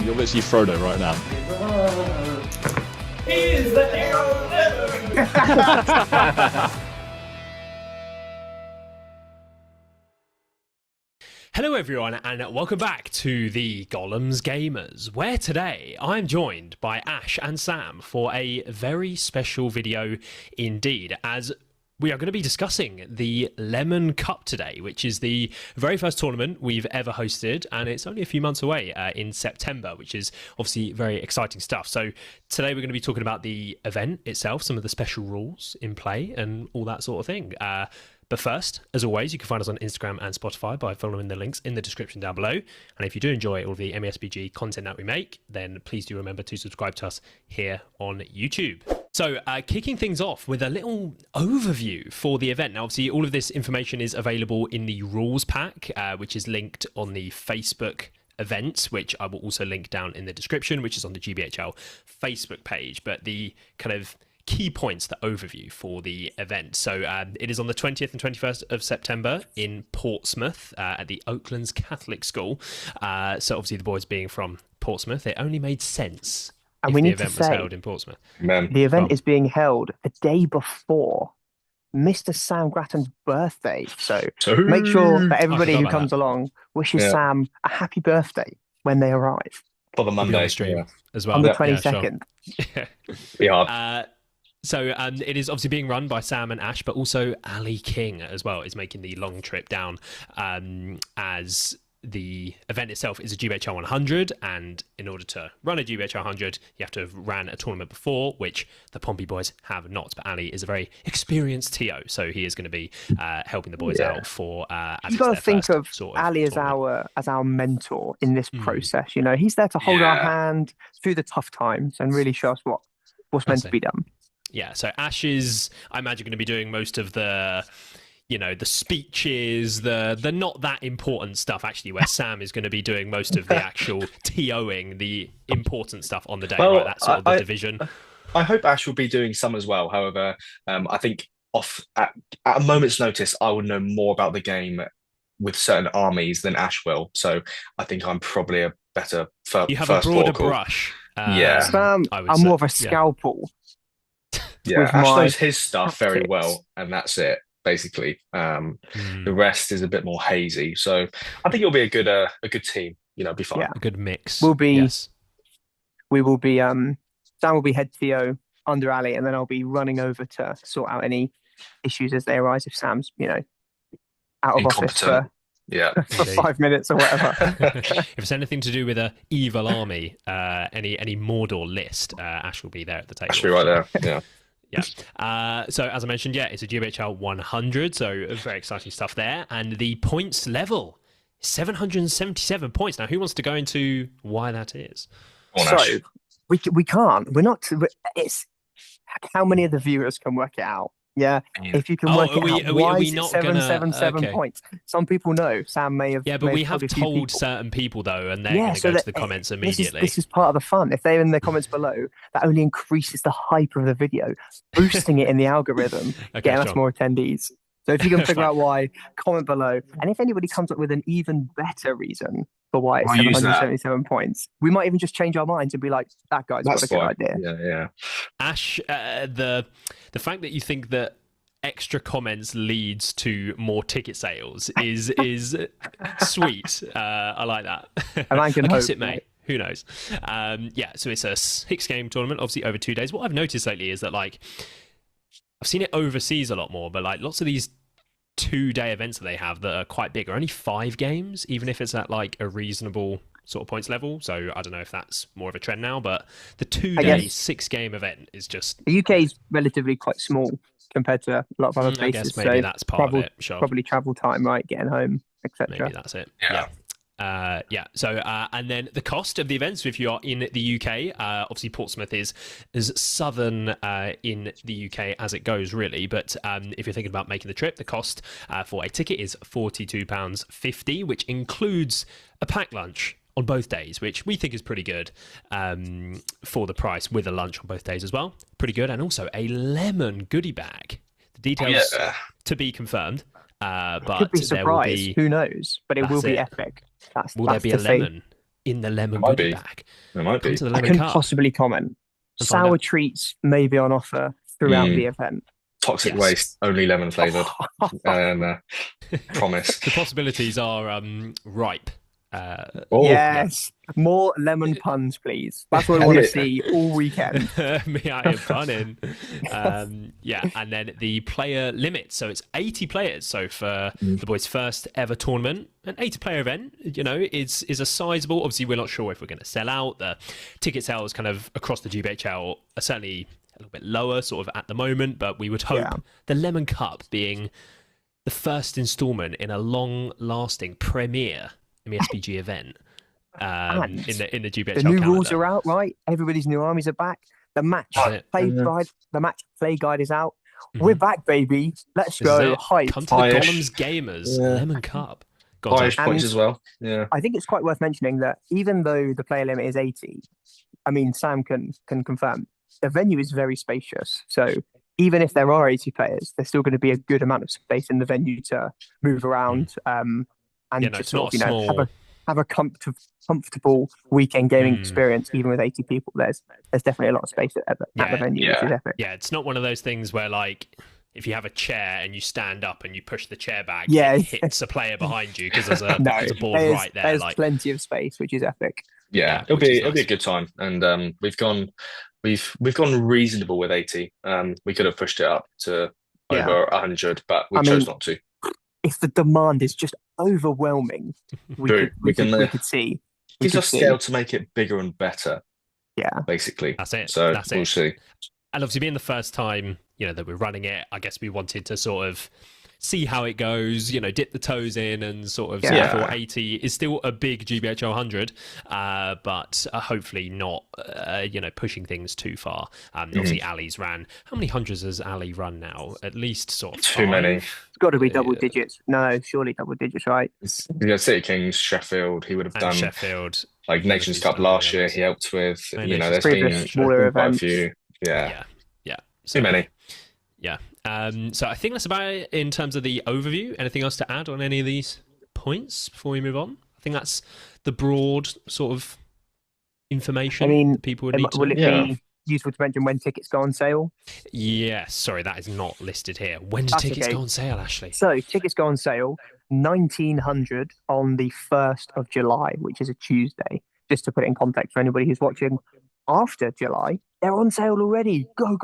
You're literally Frodo right now. He's the hero. Hello everyone and welcome back to the Gollum's Gamers, where today I'm joined by Ash and Sam for a very special video indeed, as we are going to be discussing the Lemon Cup today, which is the very first tournament we've ever hosted, and it's only a few months away in September, which is obviously very exciting stuff. So today we're going to be talking about the event itself, some of the special rules in play and all that sort of thing. But first, as always, you can find us on Instagram and Spotify by following the links in the description down below. And if you do enjoy all the MESBG content that we make, then please do remember to subscribe to us here on YouTube. So kicking things off with a little overview for the event. Now, obviously, all of this information is available in the rules pack, which is linked on the Facebook events, which I will also link down in the description, which is on the GBHL Facebook page. But the kind of key points, the overview for the event. So it is on the 20th and 21st of September in Portsmouth at the Oaklands Catholic School. So obviously the boys being from Portsmouth, it only made sense and if we the need event to was say, held in Portsmouth. the event is being held the day before Mr. Sam Grattan's birthday. So make sure that everybody who comes along wishes Sam a happy birthday when they arrive. For the Monday stream as well. On the 22nd. Yeah. So it is obviously being run by Sam and Ash, but also Ali King as well is making the long trip down, as the event itself is a GBHL 100, and in order to run a GBHL 100, you have to have ran a tournament before, which the Pompey boys have not. But Ali is a very experienced TO, so he is going to be helping the boys out for. You've got to think of sort Ali as our mentor in this process. You know, he's there to hold our hand through the tough times and really show us what's meant to be done. Yeah, so Ash is, I imagine, going to be doing most of the, the speeches, the not that important stuff, actually, where Sam is going to be doing most of the actual TOing, the important stuff on the day, right? That's sort of the division. I hope Ash will be doing some as well. However, I think at a moment's notice, I would know more about the game with certain armies than Ash will. So I think I'm probably a better first You have a broader brush. Sam, I'm more of a scalpel. Yeah, Ash knows his stuff very well, and that's it, basically. The rest is a bit more hazy. So I think it'll be a good team. Be fun. A good mix. We will be, Sam will be head TO under Ali, and then I'll be running over to sort out any issues as they arise if Sam's, out of office for 5 minutes or whatever. If it's anything to do with a evil army, any Mordor list, Ash will be there at the table. Ash will be right there. Yeah. So as I mentioned, it's a GBHL 100, so very exciting stuff there. And the points level, 777 points. Now, who wants to go into why that is? So we can't. We're not. It's how many of the viewers can work it out. Yeah, if you can work it out, why is it 777 points? Some people know. Sam may have. Yeah, but we have told certain people though, and they're going to go to the comments immediately. This is part of the fun. If they're in the comments below, that only increases the hype of the video, boosting it in the algorithm, getting us more attendees. So if you can figure out why, comment below. And if anybody comes up with an even better reason for why it's 777 points, we might even just change our minds and be like, that guy's got a good idea. Yeah. Ash, the fact that you think that extra comments leads to more ticket sales is sweet. I like that. And I guess it may. Who knows? So it's a 6-game tournament, obviously over 2 days. What I've noticed lately is that, I've seen it overseas a lot more, but lots of these 2-day events that they have that are quite big are only 5 games, even if it's at a reasonable sort of points level. So I don't know if that's more of a trend now, but the 2-day 6-game event is just... The UK is relatively quite small compared to a lot of other places. I guess maybe that's part of it. Sure. Probably travel time, right? Getting home, etc. Maybe that's it. So and then the cost of the events, if you are in the UK, obviously Portsmouth is as southern in the UK as it goes, really. But if you're thinking about making the trip, the cost for a ticket is £42.50, which includes a packed lunch on both days, which we think is pretty good for the price, with a lunch on both days as well. Pretty good. And also a lemon goodie bag. The details to be confirmed. But could be surprised. Who knows? But it will be epic. Will there be a lemon in the lemon might goodie be. bag. It might Come be. to the I lemon can cup possibly comment. and find Sour out. treats may be on offer throughout the event. Toxic Yes. waste, only lemon flavored. And promise. The possibilities are ripe. Yes, more lemon puns, please. That's what we want to see all weekend. Me out here punning. Yeah, and then the player limit. So it's 80 players. So for the boys' first ever tournament, an 80-player event, you know, is a sizable. Obviously, we're not sure if we're going to sell out. The ticket sales kind of across the GBHL are certainly a little bit lower, sort of at the moment. But we would hope the Lemon Cup being the first instalment in a long-lasting premier MESBG event in the GBHL The new calendar. rules are out, right? Everybody's new armies are back. The match play guide is out. We're back, baby. Let's go. Hype. Come to the Gollum's Gamers Lemon Cup. Irish points as well. Yeah. I think it's quite worth mentioning that even though the player limit is 80, I mean, Sam can confirm, the venue is very spacious. So even if there are 80 players, there's still going to be a good amount of space in the venue to move around and just sort of, have a comfortable weekend gaming experience, even with 80 people. There's definitely a lot of space at the venue, which is epic. Yeah, it's not one of those things where, like, if you have a chair and you stand up and you push the chair back, it hits a player behind you because there's a board right there. There's plenty of space, which is epic. Yeah, it'll be a good time, and we've gone reasonable with 80. We could have pushed it up to over 100, but we chose not to. If the demand is just overwhelming, we could see. Gives us scale to make it bigger and better. Yeah, basically. That's it. So we'll see. And obviously, being the first time, you know, that we're running it, I guess we wanted to sort of see how it goes, you know, dip the toes in and sort of see for 80 is still a big GBHL 100, but hopefully not, you know, pushing things too far. Obviously, Ali's ran. How many hundreds has Ali run now? At least sort of too many. It's got to be double digits. No, surely double digits, right? Yeah, City Kings, Sheffield. He would have done Sheffield, like Nations Cup last year. He helped with. You know, there's been smaller quite a events. few. Yeah. So, too many. Yeah. So I think that's about it in terms of the overview. Anything else to add on any of these points before we move on? I think that's the broad sort of information that people would need to know. Will it be useful to mention when tickets go on sale? Yes. Sorry, that is not listed here. When do tickets go on sale, Ashley? So tickets go on sale 1900 on the 1st of July, which is a Tuesday. Just to put it in context for anybody who's watching after July, they're on sale already. Go.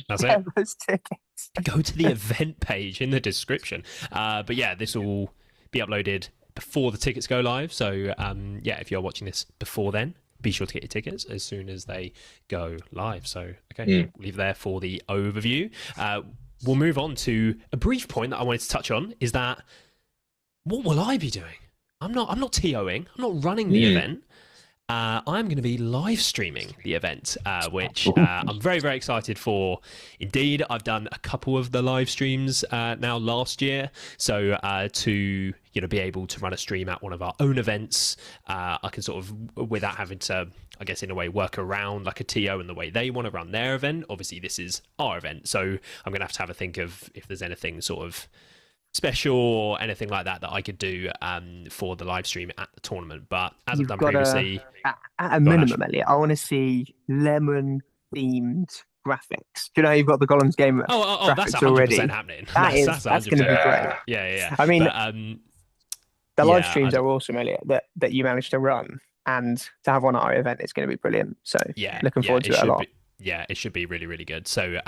That's Get it. those tickets. Go to the event page in the description. But yeah, this will be uploaded before the tickets go live. So yeah, if you're watching this before then, be sure to get your tickets as soon as they go live. So okay, leave there for the overview. We'll move on to a brief point that I wanted to touch on. Is that what will I be doing? I'm not TOing. I'm not running the event. I'm going to be live streaming the event, which I'm very, very excited for. Indeed, I've done a couple of the live streams now last year, so to be able to run a stream at one of our own events, I can sort of, without having to, I guess in a way, work around like a TO and the way they want to run their event. Obviously, this is our event, so I'm going to have a think of if there's anything sort of special or anything like that I could do for the live stream at the tournament. But as I've done previously, at a minimum, Elliot, I want to see lemon themed graphics. Do you know you've got the Gollum's game graphics that's 100% already happening. That's going to be great. Yeah. I mean, the live streams are awesome, Elliot, that you managed to run, and to have one at our event is going to be brilliant. So looking forward to it a lot. It should be really, really good. So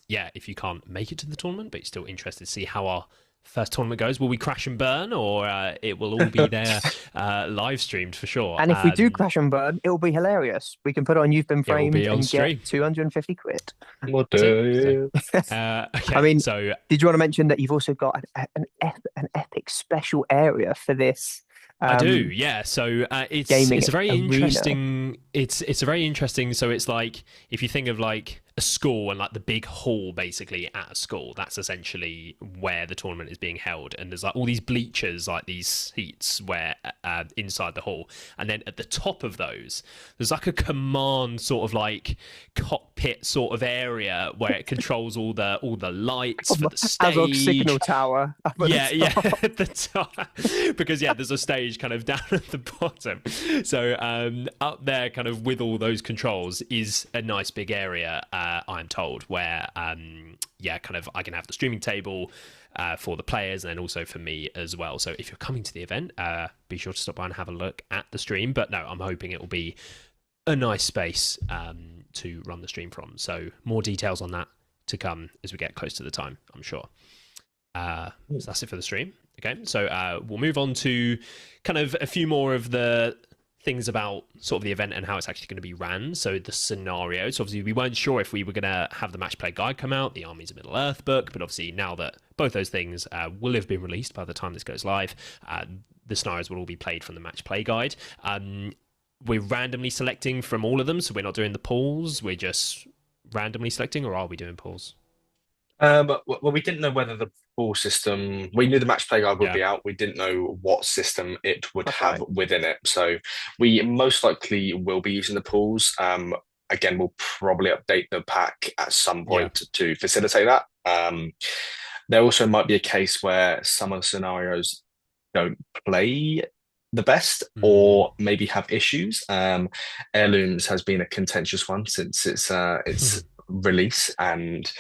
yeah, if you can't make it to the tournament, but you're still interested to see how our first tournament goes, will we crash and burn, or it will all be there live streamed for sure? And if we do crash and burn, it will be hilarious. We can put on You've Been Framed and get 250 quid. What do you? Okay, I mean, so did you want to mention that you've also got an epic special area for this? I do, yeah. So it's a very interesting. It's a very interesting. So it's like if you think of like a a school and like the big hall basically at a school. That's essentially where the tournament is being held. And there's like all these bleachers, like these seats where inside the hall. And then at the top of those, there's like a command sort of like cockpit sort of area where it controls all the lights for the stage. As signal tower. Yeah, at the top. Because there's a stage kind of down at the bottom. So up there, kind of with all those controls, is a nice big area. I'm told, where kind of I can have the streaming table for the players, and then also for me as well. So if you're coming to the event, be sure to stop by and have a look at the stream. But no, I'm hoping it will be a nice space to run the stream from. So more details on that to come as we get close to the time, I'm sure. So that's it for the stream. Okay, so we'll move on to kind of a few more of the things about sort of the event and how it's actually going to be ran. So the scenarios, obviously we weren't sure if we were going to have the match play guide come out, the Armies of Middle-earth book, but obviously now that both those things will have been released by the time this goes live, the scenarios will all be played from the match play guide. We're randomly selecting from all of them, so we're not doing the pools, we're just randomly selecting, or are we doing pools? Well, we didn't know whether the pool system. We knew the match play guide would be out. We didn't know what system it would have within it. So we most likely will be using the pools. Again, we'll probably update the pack at some point to facilitate that. There also might be a case where some of the scenarios don't play the best or maybe have issues. Heirlooms has been a contentious one since it's release, and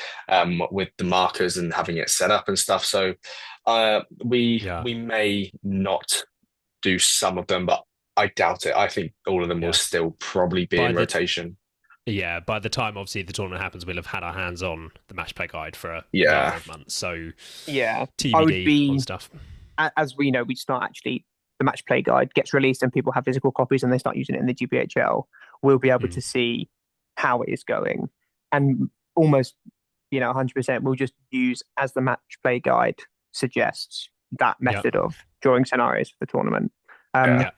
with the markers and having it set up and stuff. So we may not do some of them, but I doubt it. I think all of them will still probably be in rotation. By the time obviously the tournament happens, we'll have had our hands on the match play guide for a number of months. So TBD on stuff. As we know, we start actually, the match play guide gets released and people have physical copies and they start using it in the GPHL. We'll be able to see how it is going. And almost, 100% we'll just use, as the match play guide suggests, that method of drawing scenarios for the tournament. I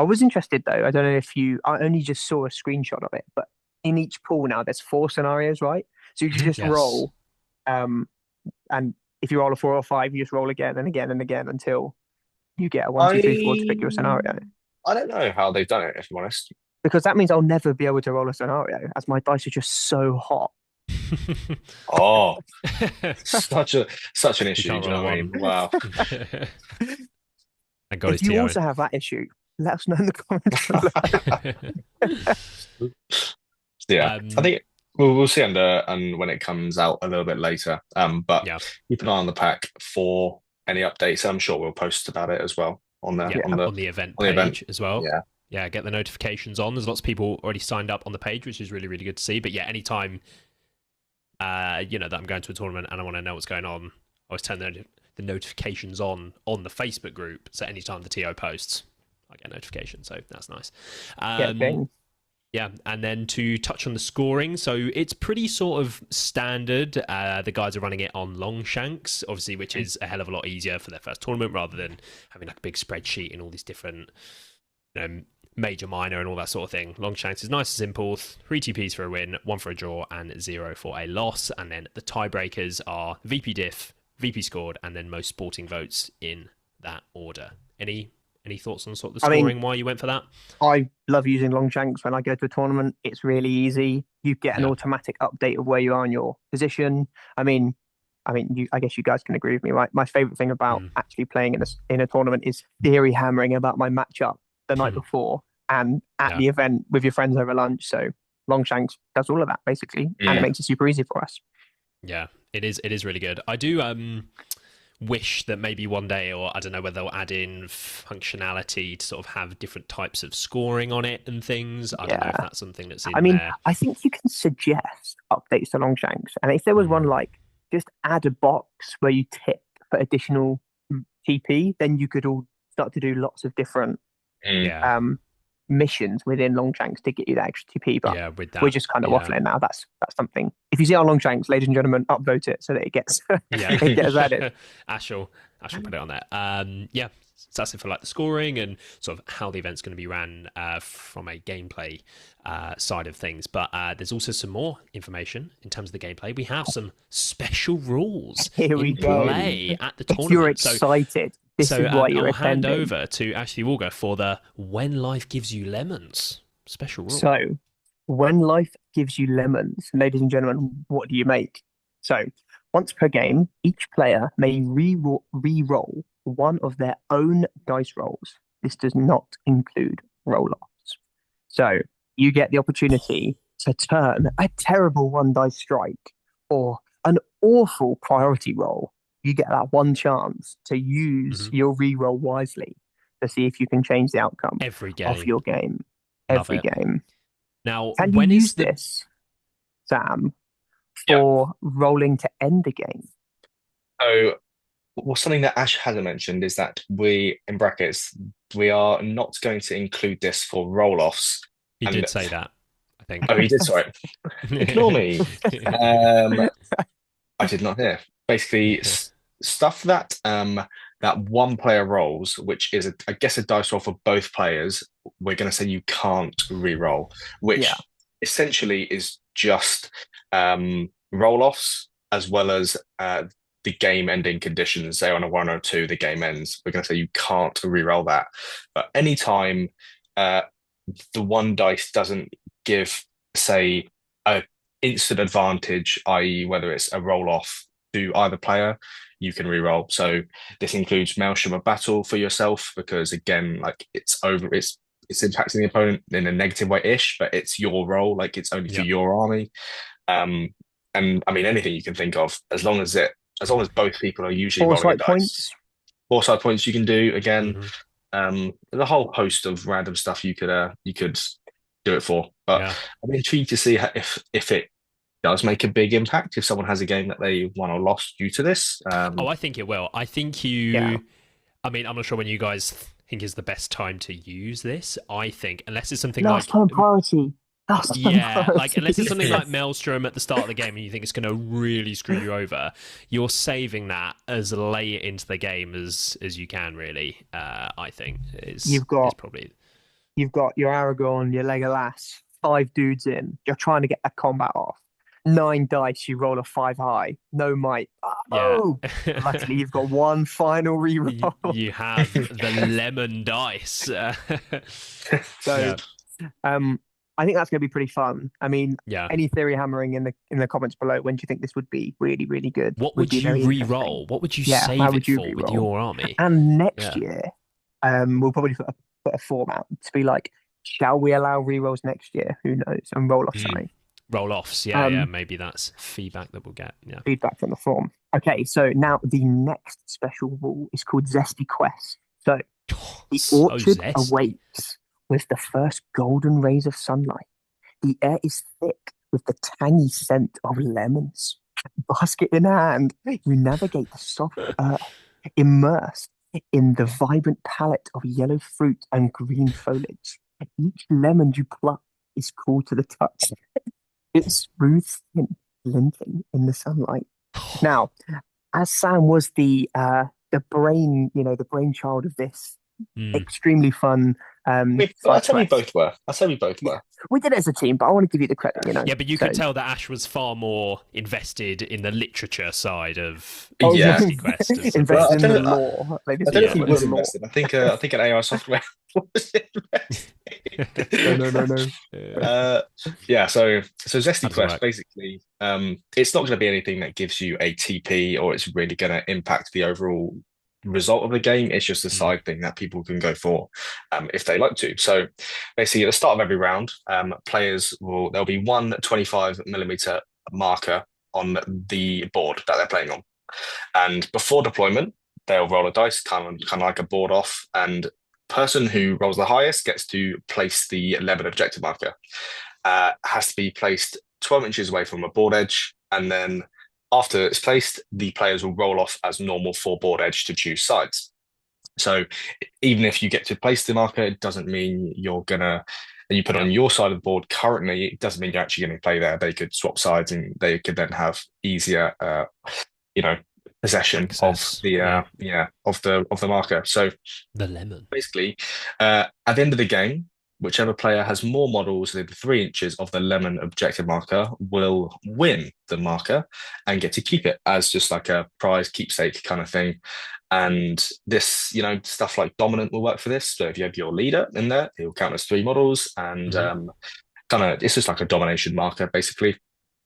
was interested though, I don't know if I only just saw a screenshot of it, but in each pool now there's 4 scenarios, right? So you just roll, and if you roll a 4 or 5, you just roll again and again and again until you get a 1, 2, 3, 4 to pick your scenario. I don't know how they've done it, if I'm honest. Because that means I'll never be able to roll a scenario, as my dice are just so hot. Such an issue. Do you know what I mean? Wow. If you also have that issue, let us know in the comments below. I think we'll see when it comes out a little bit later. But keep an eye on the pack for any updates. I'm sure we'll post about it as well on the event page as well. Get the notifications on. There's lots of people already signed up on the page, which is really, really good to see. But anytime that I'm going to a tournament and I want to know what's going on, I always turn the notifications on the Facebook group. So anytime the TO posts, I get notifications. So that's nice. And then to touch on the scoring, so it's pretty sort of standard. The guys are running it on Longshanks, obviously, which is a hell of a lot easier for their first tournament rather than having like a big spreadsheet and all these different major, minor, and all that sort of thing. Longshanks is nice and simple. 3 TPs for a win, 1 for a draw, and 0 for a loss. And then the tiebreakers are VP diff, VP scored, and then most sporting votes in that order. Any thoughts on sort of the scoring, why you went for that? I love using Longshanks when I go to a tournament. It's really easy. You get an automatic update of where you are in your position. I guess you guys can agree with me, right? My favorite thing about actually playing in a tournament is theory hammering about my matchup the night before and at the event with your friends over lunch. So Longshanks does all of that basically, and it makes it super easy for us. Yeah, it is really good. I do wish that maybe one day, or I don't know whether they'll add in functionality to sort of have different types of scoring on it and things. I don't know if that's something that's in there. I think you can suggest updates to Longshanks, and if there was one like just add a box where you tip for additional TP, then you could all start to do lots of different missions within Longshanks to get you that extra TP. But with that, we're just kind of waffling now. That's something. If you see our Longshanks, ladies and gentlemen, upvote it so that it gets it gets added. Ash will put it on there. So that's it for like the scoring and sort of how the event's going to be ran from a gameplay side of things. But there's also some more information in terms of the gameplay. We have some special rules Here we in go. play at the If tournament. you're excited, this is why you're I'll hand attending. over to Ashley Walker for the When Life Gives You Lemons special rule. So, when life gives you lemons, ladies and gentlemen, what do you make? So, once per game, each player may re-roll one of their own dice rolls. This does not include roll-offs. So, you get the opportunity to turn a terrible one dice strike or an awful priority roll. You get that one chance to use your re-roll wisely to see if you can change the outcome Every game of your game. Love Every it. game. Now, Can you use this, Sam, for rolling to end the game? So, well, something that Ash hasn't mentioned is that we, in brackets, we are not going to include this for roll-offs. He did say that, I think. Oh, he did, sorry. Ignore me. I did not hear. Basically, stuff that that one player rolls, which is, I guess, a dice roll for both players, we're going to say you can't re-roll, which essentially is just roll-offs as well as the game-ending conditions. Say on a 1 or 2, the game ends. We're going to say you can't re-roll that. But anytime the one dice doesn't give, say, a instant advantage, i.e., whether it's a roll-off to either player, you can re-roll. So this includes Maelstrom of Battle for yourself, because again, like it's impacting the opponent in a negative way-ish, but it's your roll, like it's only for your army. And I mean anything you can think of, as long as both people are usually rolling dice. Points. Foresight points you can do again. There's a whole host of random stuff you could do it for. But I'm intrigued to see if it does make a big impact, if someone has a game that they won or lost due to this. I think it will. I think I mean, I'm not sure when you guys think is the best time to use this. I think unless it's something last time priority. Like unless it's something like Maelstrom at the start of the game and you think it's going to really screw you over, you're saving that as late into the game as you can. Really, I think you've got your Aragorn, your Legolas, 5 dudes in. You're trying to get that combat off. 9 dice, you roll a 5 high. No might. Oh, luckily you've got one final reroll. You have the lemon dice. I think that's going to be pretty fun. I mean, any theory hammering in the comments below. When do you think this would be really, really good? What would you re-roll? What would you save it for with your army? And next year, we'll probably put a form out to be like, shall we allow re-rolls next year? Who knows? And roll-offs, Roll-offs, maybe that's feedback that we'll get. Yeah, feedback from the form. Okay, so now the next special rule is called Zesty Quest. So the orchard awakes with the first golden rays of sunlight. The air is thick with the tangy scent of lemons. Basket in hand, you navigate the soft earth, immersed in the vibrant palette of yellow fruit and green foliage. Each lemon you pluck is cool to the touch. Its smooth skin glinting in the sunlight. Now, as Sam was the brainchild of this extremely fun. I'll tell you both were. We did it as a team, but I want to give you the credit. Yeah, but you could tell that Ash was far more invested in the literature side of Zesty Quest. Invested in the lore. I don't know if he was invested. I think an AI software was invested. No. So Zesty Quest basically, it's not going to be anything that gives you a TP or it's really going to impact the overall result of the game. It's just a side thing that people can go for if they like to. So basically at the start of every round, there'll be one 25mm marker on the board that they're playing on, and before deployment they'll roll a dice, kind of like a board off, and person who rolls the highest gets to place the lemon objective marker. Has to be placed 12 inches away from a board edge, and then after it's placed, the players will roll off as normal for board edge to choose sides. So even if you get to place the marker, it doesn't mean you put it on your side of the board currently. It doesn't mean you're actually going to play there. They could swap sides and they could then have easier, possession access. of the of the marker. So The lemon. basically, at the end of the game, whichever player has more models within 3 inches of the lemon objective marker will win the marker and get to keep it as just like a prize keepsake kind of thing. And this, stuff like dominant will work for this. So if you have your leader in there, it will count as 3 models, and kind of it's just like a domination marker basically.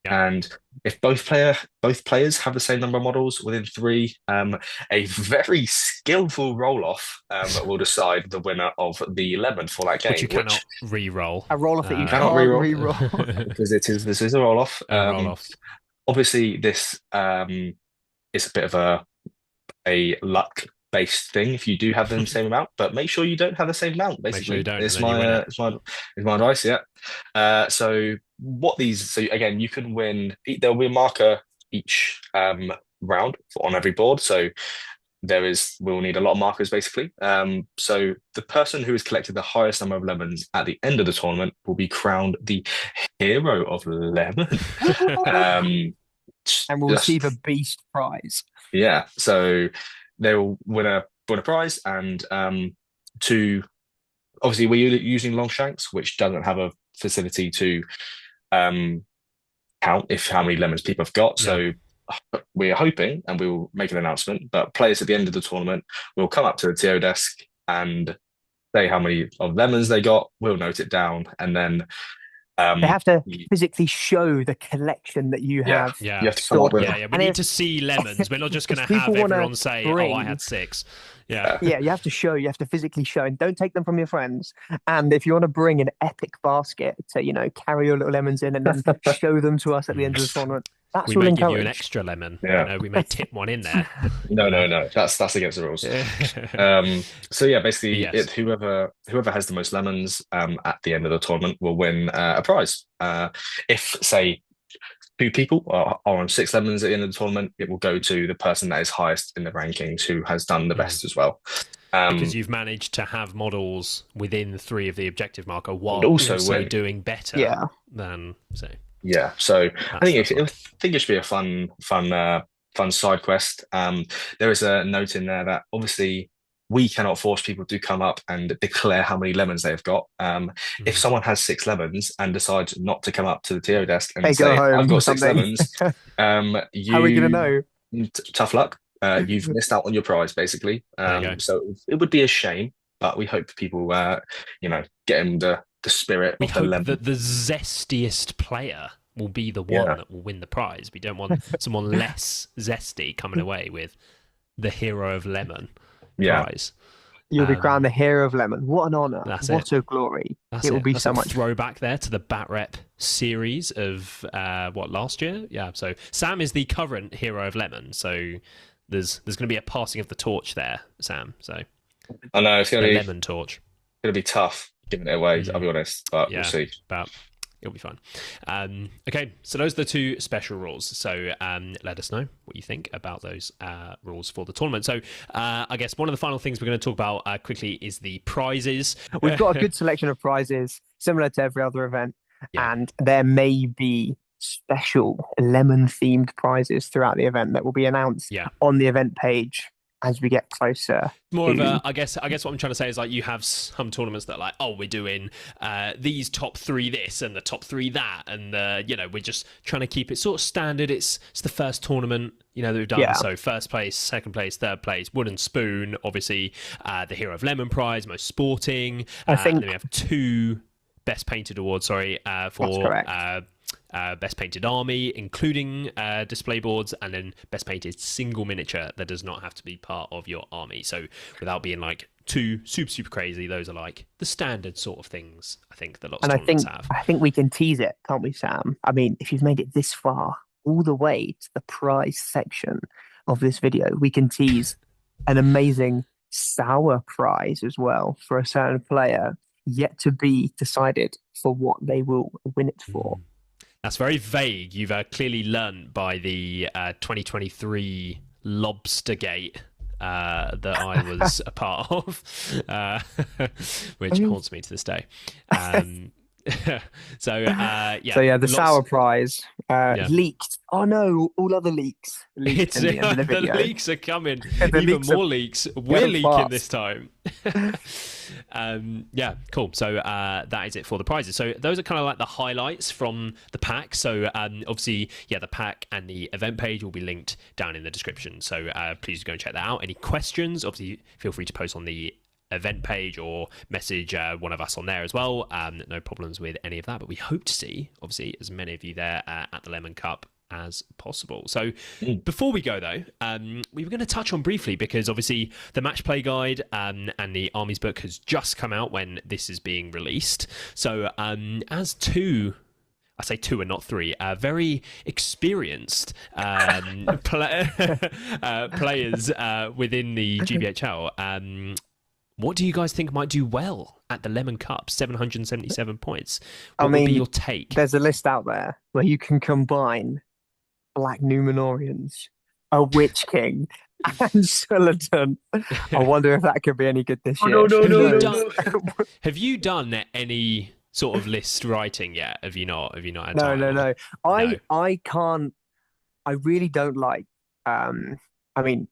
Yeah. And if both players have the same number of models within 3, a very skillful roll-off will decide the winner of the lemon for that game. Which you cannot re-roll. A roll-off that you cannot can't re-roll. re-roll. Because this is a roll-off. Roll-off. Obviously, this is a bit of a luck-based thing if you do have the same amount, but make sure you don't have the same amount. Basically, make sure you don't, it's my advice. Yeah. So again, you can win. There'll be a marker each round on every board. So we'll need a lot of markers basically. So the person who has collected the highest number of lemons at the end of the tournament will be crowned the hero of lemon. And will receive a beast prize. Yeah, so they'll win a prize, and obviously we're using Longshanks, which doesn't have a facility to count how many lemons people have got. So we're hoping, and we will make an announcement, but players at the end of the tournament will come up to the TO desk and say how many of lemons they got. We'll note it down, and then they have to physically show the collection that you have. Yeah, you have to come up with. We need to see lemons. We're not just going to have everyone say, "Oh, I had 6." Yeah, you have to physically show, and don't take them from your friends. And if you want to bring an epic basket to, carry your little lemons in and then show them to us at the end of the tournament, we may give you an extra lemon. Yeah. We may tip one in there. No. That's against the rules. So yeah, basically, whoever has the most lemons at the end of the tournament will win a prize. If say 2 people are on 6 lemons at the end of the tournament, it will go to the person that is highest in the rankings who has done the best as well. Because you've managed to have models within 3 of the objective marker while also doing better than so. Yeah, so I think it should be a fun side quest. There is a note in there that obviously we cannot force people to come up and declare how many lemons they've got. If someone has 6 lemons and decides not to come up to the TO desk and say, "I've got 6 lemons," how are we going to know? Tough luck. You've missed out on your prize, basically. So it would be a shame, but we hope people, get in the spirit of the lemon. That the zestiest player will be the one that will win the prize. We don't want someone less zesty coming away with the hero of lemon prize. You'll be crowned the hero of lemon. What an honor! What a glory! It will be so much. Throwback there to the BatRep series of last year? Yeah. So Sam is the current hero of lemon. So there's going to be a passing of the torch there, Sam. So I know it's going to be lemon torch. It's going to be tough giving it away. I'll be honest, but we'll see. But it'll be fun. Okay, so those are the 2 special rules. So let us know what you think about those rules for the tournament. So I guess one of the final things we're going to talk about quickly is the prizes. We've got a good selection of prizes, similar to every other event, and there may be special lemon-themed prizes throughout the event that will be announced on the event page as we get closer. More of a, I guess what I'm trying to say is like you have some tournaments that are like, oh, we're doing these top 3 this and the top 3 that, and we're just trying to keep it sort of standard. It's the first tournament that we've done. So first place, second place, third place, wooden spoon, obviously the hero of lemon prize, most sporting. I think then we have 2 best painted awards. For best painted army, including display boards, and then best painted single miniature that does not have to be part of your army. So without being like too super crazy, those are like the standard sort of things I think that lots of tournaments have. I think we can tease it, can't we, Sam? I mean, if you've made it this far, all the way to the prize section of this video, we can tease an amazing sour prize as well for a certain player, yet to be decided for what they will win it for. That's very vague. You've clearly learnt by the 2023 Lobstergate that I was a part of, which haunts me to this day. So yeah, So yeah, the sour prize Yeah. leaked. Oh no, all other leaks leaked It's in the end of the video. the leaks are coming. The Even leaks more leaks. We're going leaking fast. this time. Yeah, cool. So that is it for the prizes. So those are kind of like the highlights from the pack. So obviously, yeah, the pack and the event page will be linked down in the description. So please go and check that out. Any questions? Obviously, feel free to post on the event page or message one of us on there as well. No problems with any of that, but we hope to see obviously as many of you there at the Lemon Cup as possible. So before we go though, we were going to touch on briefly, because obviously the match play guide and the armies book has just come out when this is being released. So as two, I say two and not three, very experienced players within the GBHL. What do you guys think might do well at the Lemon Cup? 777 points. What would be your take? There's a list out there where you can combine Black Numenorians, a Witch King, and Sullivan. I wonder if that could be any good this year. No. Have you done any sort of list writing yet? Have you not? Have you not had No, time? no. I can't. I really don't like. I mean,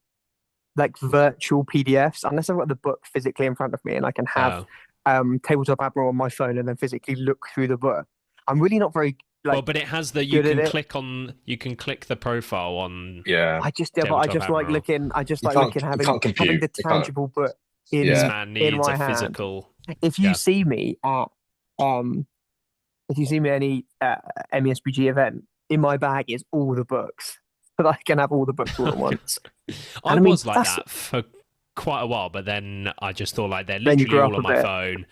like virtual PDFs, unless I've got the book physically in front of me and I can have Tabletop Admiral on my phone and then physically look through the book. I'm really not very well, but it has the you can click the profile on. Yeah, I just like looking. I just like looking having the tangible book in this man needs in my a hand. Physical. If you see me at if you see me at any MESBG event, in my bag is all the books. That I can have all the books all at once. I was like that for quite a while, but then I just thought like they're literally all on my phone.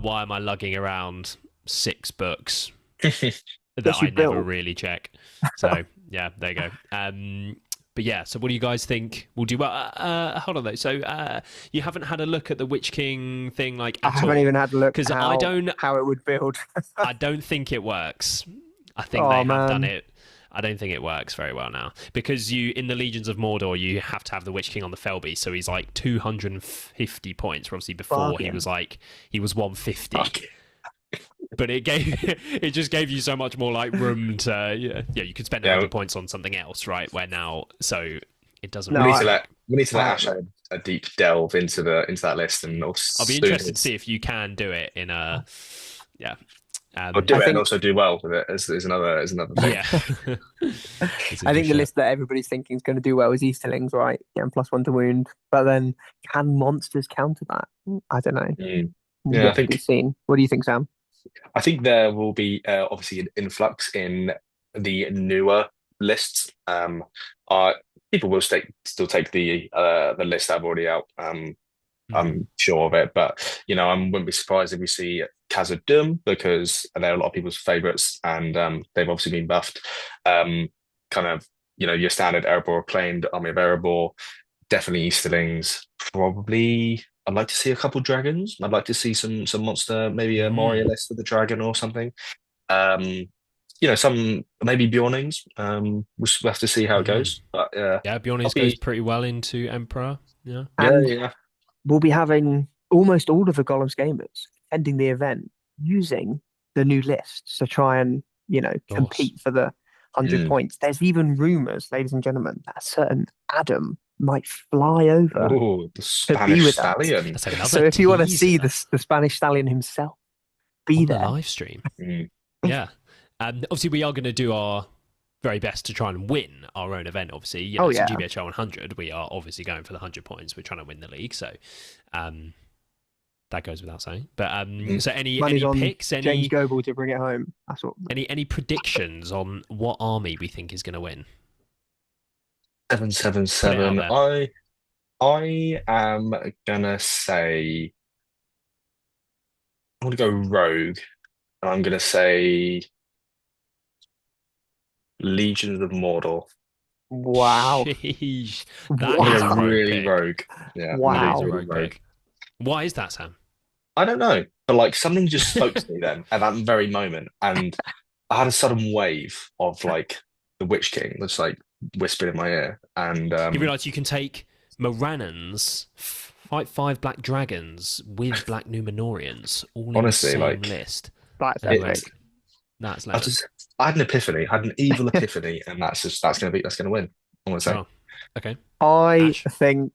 Why am I lugging around 6 books that I never really check? So yeah, there you go. But yeah, so what do you guys think will do well? Hold on though. So you haven't had a look at the Witch King thing, like at I haven't even had a look because I don't how it would build. I don't think it works. I think they have done it. I don't think it works very well now, because in the Legions of Mordor you have to have the Witch King on the Felby, so he's like 250 points. Obviously before he was 150. But it just gave you so much more like room to you could spend 100 points on something else, right? Where now, so it doesn't. We need to let Ash have a deep delve into that list, and I'll be interested to see if you can do it in a or do it and also do well with it is another thing. Yeah. I think the list that everybody's thinking is going to do well is Easterlings, right? Getting +1 to wound, but then can monsters counter that? I don't know. Yeah, I think. What do you think, Sam? I think there will be obviously an influx in the newer lists. People will still take the list I've already out. I'm sure of it, but I wouldn't be surprised if we see Khazad-dûm, because they're a lot of people's favourites, and they've obviously been buffed. Kind of, your standard Erebor acclaimed Army of Erebor, definitely Easterlings. Probably, I'd like to see a couple dragons. I'd like to see some monster, maybe a Moria list with a dragon or something. Some maybe Bjornings. We'll have to see how it goes. But Bjornings goes pretty well into Emperor. Yeah. Yeah. We'll be having almost all of the Gollum's gamers attending the event using the new lists to try and, compete for the 100 points. There's even rumours, ladies and gentlemen, that a certain Adam might fly over the Spanish Stallion. So if you want to see the Spanish Stallion himself, be there. The live stream. Yeah. Obviously, we are going to do our very best to try and win our own event, obviously. GBHL 100, we are obviously going for the 100 points. We're trying to win the league, so that goes without saying. But so any picks, James Goble to bring it home. That's what. Any predictions on what army we think is going to win? 777. I am gonna say I'm gonna go Rogue, and I'm gonna say Legions of Mordor. Wow. Sheesh. That is really rogue. Yeah. Wow. Really rogue. Why is that, Sam? I don't know. But like something just spoke to me then at that very moment. And I had a sudden wave of like the Witch King that's like whispered in my ear. And you realise you can take Morannons, fight 5 black dragons with black Numenorians all in the same list. That's Anyway, epic. that's I lemon. just, I had an epiphany, I had an evil epiphany, and that's gonna win. I'm gonna say Oh, okay. I Ash. think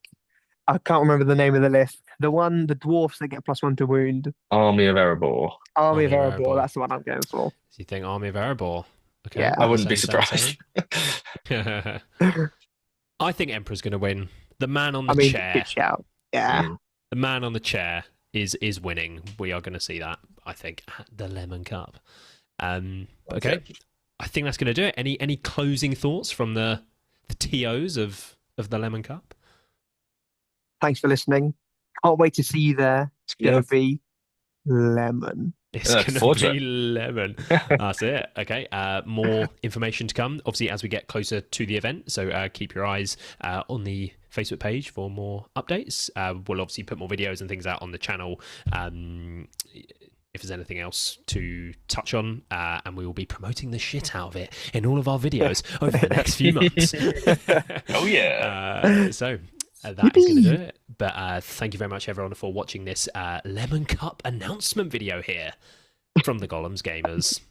I can't remember the name of the list. The dwarfs that get +1 to wound. Army of Erebor. Army of Army of Erebor. Erebor. That's the one I'm going for. So you think Army of Erebor? Okay. I Yeah. wouldn't be Same, surprised. same. I think Emperor's going to win. The man on I the mean, chair. good shout. Yeah. Mm. The man on the chair is winning. We are going to see that, I think, at the Lemon Cup. Okay. I think that's going to do it. Any closing thoughts from the TOs of the Lemon Cup? Thanks for listening. Can't wait to see you there. It's Yeah. gonna be lemon. It's Look going to forward to be lemon. That's it. Okay. More information to come, obviously, as we get closer to the event. So keep your eyes on the Facebook page for more updates. We'll obviously put more videos and things out on the channel. If there's anything else to touch on, and we will be promoting the shit out of it in all of our videos over the next few months. Oh yeah. So that is going to do it. But thank you very much, everyone, for watching this Lemon Cup announcement video here from the Gollum's Gamers.